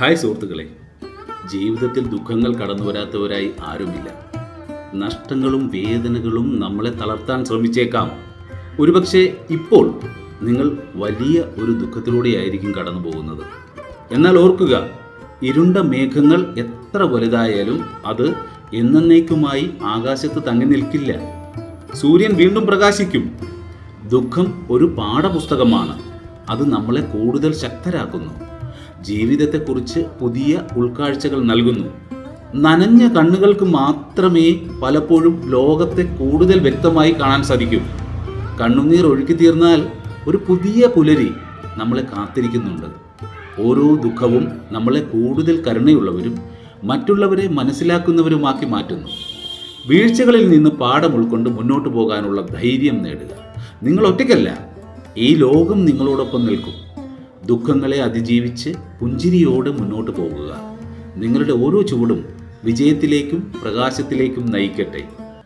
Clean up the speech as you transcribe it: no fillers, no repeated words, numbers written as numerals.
Hi സുഹൃത്തുക്കളെ, ജീവിതത്തിൽ ദുഃഖങ്ങൾ കടന്നു വരാത്തവരായി ആരുമില്ല. നഷ്ടങ്ങളും വേദനകളും നമ്മളെ തളർത്താൻ ശ്രമിച്ചേക്കാം. ഒരുപക്ഷെ ഇപ്പോൾ നിങ്ങൾ വലിയ ഒരു ദുഃഖത്തിലൂടെയായിരിക്കും കടന്നു പോകുന്നത്. എന്നാൽ ഓർക്കുക, ഇരുണ്ട മേഘങ്ങൾ എത്ര വലുതായാലും അത് എന്നേക്കുമായി ആകാശത്ത് തങ്ങി നിൽക്കില്ല. സൂര്യൻ വീണ്ടും പ്രകാശിക്കും. ദുഃഖം ഒരു പാഠപുസ്തകമാണ്. അത് നമ്മളെ കൂടുതൽ ശക്തരാക്കുന്നു. ജീവിതത്തെക്കുറിച്ച് പുതിയ ഉൾക്കാഴ്ചകൾ നൽകുന്നു. നനഞ്ഞ കണ്ണുകൾക്ക് മാത്രമേ പലപ്പോഴും ലോകത്തെ കൂടുതൽ വ്യക്തമായി കാണാൻ സാധിക്കൂ. കണ്ണുനീർ ഒഴുക്കി തീർന്നാൽ ഒരു പുതിയ പുലരി നമ്മളെ കാത്തിരിക്കുന്നുണ്ട്. ഓരോ ദുഃഖവും നമ്മളെ കൂടുതൽ കരുണയുള്ളവരും മറ്റുള്ളവരെ മനസ്സിലാക്കുന്നവരുമാക്കി മാറ്റുന്നു. വീഴ്ചകളിൽ നിന്ന് പാഠം ഉൾക്കൊണ്ട് മുന്നോട്ട് പോകാനുള്ള ധൈര്യം നേടുക. നിങ്ങൾ ഒറ്റയ്ക്കല്ല, ഈ ലോകം നിങ്ങളോടൊപ്പം നിൽക്കും. ദുഃഖങ്ങളെ അതിജീവിച്ച് പുഞ്ചിരിയോടെ മുന്നോട്ട് പോകുക. നിങ്ങളുടെ ഓരോ ചുവടും വിജയത്തിലേക്കും പ്രകാശത്തിലേക്കും നയിക്കട്ടെ.